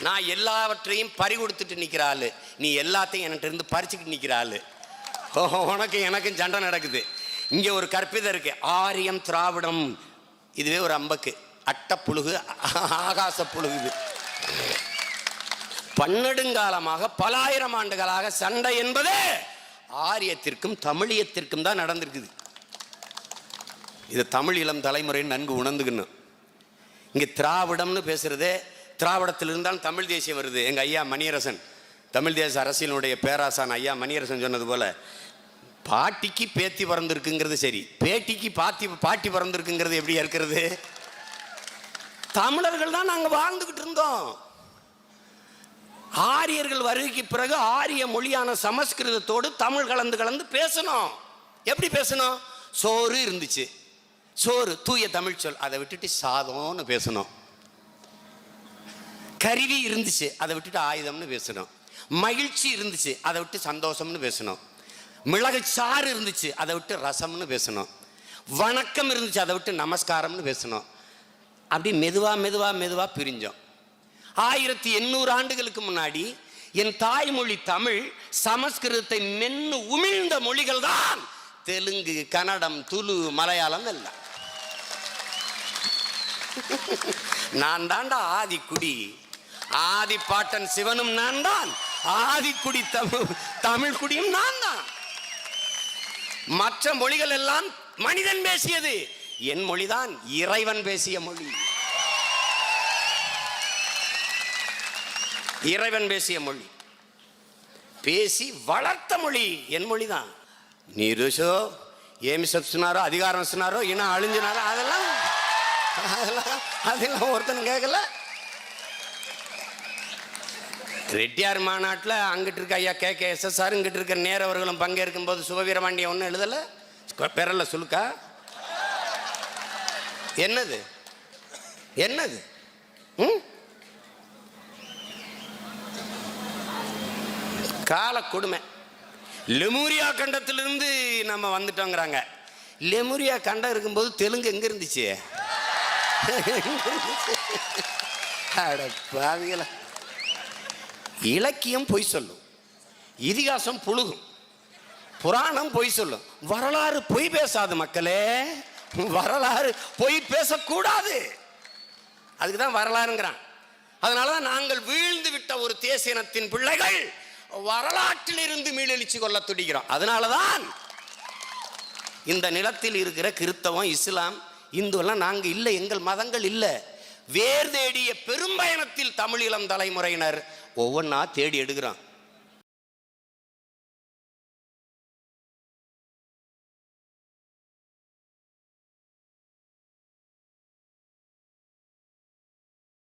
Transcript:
நான் எல்லாவற்றையும் பறி கொடுத்துட்டு நிற்கிற ஆளு, நீ எல்லாத்தையும் என்கிட்ட இருந்து பறிச்சுக்கிட்டு நிற்கிற ஆளு. உனக்கு எனக்கும் சண்டை நடக்குது. இங்கே ஒரு கற்பிதம் இருக்கு, ஆரியம் திராவிடம். இதுவே ஒரு அம்பக்கு, அட்ட புழுகு ஆகாச புழுகுது. பன்னெடுங்காலமாக பல ஆயிரம் ஆண்டுகளாக சண்டை என்பதே ஆரியத்திற்கும் தமிழியத்திற்கும் தான் நடந்திருக்குது. இதை தமிழ் இளம் தலைமுறை நன்கு உணர்ந்துக்கணும். இங்கே திராவிடம்னு பேசுறதே, திராவிடத்தில் இருந்தாலும் தமிழ் தேசியம் வருது. எங்கள் ஐயா மணியரசன், தமிழ் தேச அரசியலுடைய பேராசான் ஐயா மணியரசன் சொன்னது போல, பாட்டிக்கு பேத்தி பிறந்திருக்குங்கிறது சரி, பேட்டிக்கு பாட்டி பிறந்திருக்குங்கிறது எப்படி இருக்கிறது? தமிழர்கள் தான் நாங்கள் வாழ்ந்துக்கிட்டு இருந்தோம். ஆரியர்கள் வருகைக்கு பிறகு ஆரிய மொழியான சமஸ்கிருதத்தோடு தமிழ் கலந்து பேசணும். எப்படி பேசணும்? சோறு இருந்துச்சு, சோறு தூய தமிழ் சொல், அதை விட்டுட்டு சாதம்னு பேசணும். கருவி இருந்துச்சு, அதை விட்டுட்டு ஆயுதம்னு பேசணும். மகிழ்ச்சி இருந்துச்சு, அதை விட்டு சந்தோஷம்னு பேசணும். மிளகு சாறு இருந்துச்சு, அதை விட்டு ரசம்னு பேசணும். வணக்கம் இருந்துச்சு, அதை விட்டு நமஸ்காரம்னு பேசணும். அப்படி மெதுவா பிரிஞ்சோம். 1800 ஆண்டுகளுக்கு முன்னாடி என் தாய்மொழி தமிழ் சமஸ்கிருதத்தை மென்னு உமிழ்ந்த மொழிகள் தான் தெலுங்கு, கன்னடம், துளு, மலையாளம் எல்லாம். நான் தாண்டா ஆதிக்குடி, ஆதி பாட்டன் சிவனும் நான் தான், ஆதிக்குடி தமிழ் குடியும் நான் தான். மற்ற மொழிகள் எல்லாம் மனிதன் பேசியது, என் மொழிதான் இறைவன் பேசிய மொழி. இறைவன் பேசிய மொழி, பேசி வளர்த்த மொழி என் மொழிதான். நீருஷோ ஏமி சொன்னாரோ, அதிகாரம் சொன்னாரோ, இனம் அழிஞ்சினாரோ, அதெல்லாம் ஒருத்தன் கேட்கல. ரெட்டியார் மாநாட்டில் அங்கிட்டு இருக்க ஐயா KKSSR, இங்கிட்டு இருக்க நேரவர்களும் பங்கேற்கும் போது சுபவீரபாண்டியன் ஒன்றும் எழுதலை, பெறல சுலுக்கா. என்னது என்னது? கால கொடுமை. லெமூரியா கண்டத்திலிருந்து நம்ம வந்துட்டோங்கிறாங்க. லெமூரியா கண்டம் இருக்கும்போது தெலுங்கு எங்க இருந்துச்சு? இலக்கியம் பொய் சொல்லும், இதிகாசம் புழுகும், புராணம் பொய் சொல்லும், வரலாறு பொய் பேசாது மக்களே. வரலாறு பொய் பேசக்கூடாது, அதுக்குதான் வரலாறுங்கிறான். அதனாலதான் நாங்கள் வீழ்ந்து விட்ட ஒரு தேசியனத்தின் பிள்ளைகள் வரலாற்றில் இருந்து மீளெழுச்சி கொள்ள துடிக்கிறோம். அதனாலதான் இந்த நிலத்தில் இருக்கிற கிறிஸ்தவம், இஸ்லாம், இந்து எல்லாம் நாங்க இல்லை, எங்கள் மதங்கள் இல்லை. வேர் தேடிய பெரும்பயணத்தில் தமிழ் இளம் தலைமுறையினர் ஒவ்வொன்றா தேடி எடுக்கிறோம்.